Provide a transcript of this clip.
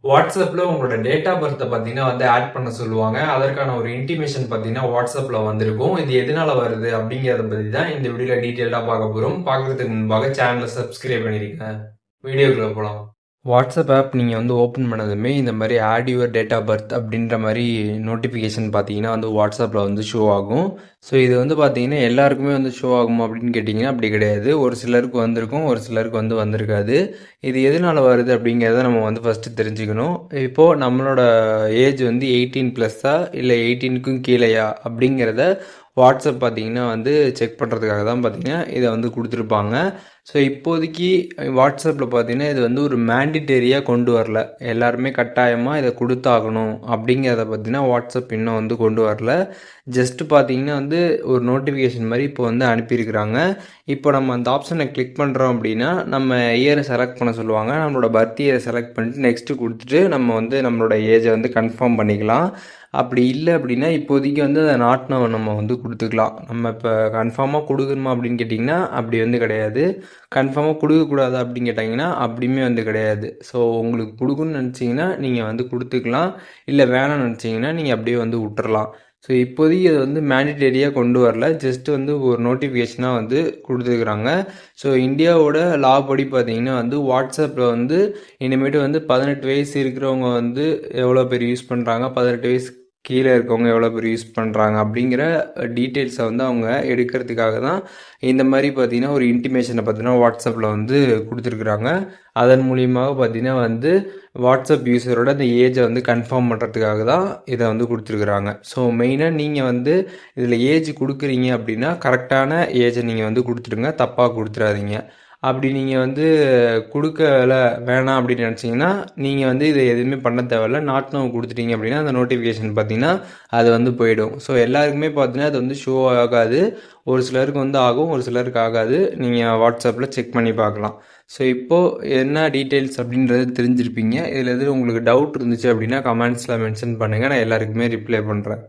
வாட்ஸ்அப்ல உங்களோட date of பர்த்தை பார்த்தீங்கன்னா ஆட் பண்ண சொல்லுவாங்க. அதற்கான ஒரு இன்டிமேஷன் பார்த்தீங்கன்னா வாட்ஸ்அப்ல வந்திருக்கும். இது எதனால வருது அப்படிங்கிறத பத்தி தான் இந்த வீடியோல டீட்டெயில்டா பார்க்க போறோம். பார்க்கறதுக்கு முன்பாக சேனலை சப்ஸ்கிரைப் பண்ணிருங்க. வீடியோக்குள்ள போலாம். வாட்ஸ்அப் ஆப் நீங்கள் ஓப்பன் பண்ணதுமே இந்த மாதிரி add your date of birth அப்படின்ற மாதிரி நோட்டிஃபிகேஷன் பார்த்தீங்கன்னா வாட்ஸ்அப்பில் ஷோ ஆகும். ஸோ இது பார்த்தீங்கன்னா எல்லாருக்குமே ஷோ ஆகுமா அப்படின்னு கேட்டிங்கன்னா அப்படி கிடையாது. ஒரு சிலருக்கு வந்திருக்கும், ஒரு சிலருக்கு வந்திருக்காது. இது எதனால் வருது அப்படிங்கிறத நம்ம ஃபஸ்ட்டு தெரிஞ்சுக்கணும். இப்போது நம்மளோட ஏஜ் 18 ப்ளஸ்ஸா இல்லை 18க்கும் கீழேயா அப்படிங்கிறத வாட்ஸ்அப் பார்த்தீங்கன்னா செக் பண்ணுறதுக்காக தான் பார்த்தீங்கன்னா இதை கொடுத்துருப்பாங்க. ஸோ இப்போதைக்கு வாட்ஸ்அப்பில் பார்த்தீங்கன்னா இது ஒரு மேண்டிட்டரியாக கொண்டு வரல. எல்லாருமே கட்டாயமாக இதை கொடுத்தாகணும் அப்படிங்கிறத பார்த்தீங்கன்னா வாட்ஸ்அப் இன்னும் கொண்டு வரல. ஜஸ்ட்டு பார்த்தீங்கன்னா ஒரு நோட்டிஃபிகேஷன் மாதிரி இப்போ அனுப்பியிருக்கிறாங்க. இப்போ நம்ம அந்த ஆப்ஷனை கிளிக் பண்ணுறோம் அப்படின்னா நம்ம இயரை செலக்ட் பண்ண சொல்லுவாங்க. நம்மளோட பர்த் இயரை செலக்ட் பண்ணிட்டு நெக்ஸ்ட்டு கொடுத்துட்டு நம்ம நம்மளோட ஏஜை கன்ஃபார்ம் பண்ணிக்கலாம். அப்படி இல்லை அப்படின்னா இப்போதைக்கு அதை நாட் நவ் நம்ம கொடுத்துக்கலாம். நம்ம இப்போ கன்ஃபார்மாக கொடுக்கணுமா அப்படின்னு கேட்டிங்கன்னா அப்படி கிடையாது. கன்ஃபார்மாக கொடுக்கக்கூடாது அப்படின்னு கேட்டிங்கன்னா அப்படியுமே கிடையாது. ஸோ உங்களுக்கு கொடுக்கணும்னு நினச்சிங்கன்னா நீங்கள் கொடுத்துக்கலாம். இல்லை வேணாம்னு நினச்சிங்கன்னா நீங்கள் அப்படியே விட்டுறலாம். ஸோ இப்போதைக்கு அது மேண்டிட்டரியாக கொண்டு வரல. ஜஸ்ட்டு ஒரு நோட்டிஃபிகேஷனாக கொடுத்துருக்குறாங்க. ஸோ இந்தியாவோட லா படி பார்த்தீங்கன்னா வாட்ஸ்அப்பில் இனிமேட்டு 18 வயசு இருக்கிறவங்க எவ்வளோ பேர் யூஸ் பண்ணுறாங்க, 18 வயசு கீழே இருக்கவங்க எவ்வளோ பேர் யூஸ் பண்ணுறாங்க அப்படிங்கிற டீட்டெயில்ஸை அவங்க எடுக்கிறதுக்காக தான் இந்த மாதிரி பார்த்தீங்கன்னா ஒரு இன்டிமேஷனை பார்த்தீங்கன்னா வாட்ஸ்அப்பில் கொடுத்துருக்குறாங்க. அதன் மூலியமாக பார்த்தீங்கன்னா வாட்ஸ்அப் யூஸரோட அந்த ஏஜை கன்ஃபார்ம் பண்ணுறதுக்காக தான் இதை கொடுத்துருக்குறாங்க. ஸோ மெயினாக நீங்கள் இதில் ஏஜ் கொடுக்குறீங்க அப்படின்னா கரெக்டான ஏஜை நீங்கள் கொடுத்துடுங்க, தப்பாக கொடுத்துடாதீங்க. அப்படி நீங்கள் கொடுக்கல வேணாம் அப்படின்னு நினச்சிங்கன்னா நீங்கள் இதை எதுவுமே பண்ண தேவையில்ல. நாட் நவ் கொடுத்துட்டீங்க அப்படின்னா அந்த நோட்டிஃபிகேஷன் பார்த்தீங்கன்னா அது போயிடும். ஸோ எல்லாருக்குமே பார்த்தீங்கன்னா அது ஷோ ஆகாது. ஒரு சிலருக்கு ஆகும், ஒரு சிலருக்கு ஆகாது. நீங்கள் வாட்ஸ்அப்பில் செக் பண்ணி பார்க்கலாம். ஸோ இப்போது என்ன டீட்டெயில்ஸ் அப்படின்றது தெரிஞ்சிருப்பீங்க. இதில் எது உங்களுக்கு டவுட் இருந்துச்சு அப்படின்னா கமெண்ட்ஸில் மென்ஷன் பண்ணுங்கள். நான் எல்லாருக்குமே ரிப்ளை பண்ணுறேன்.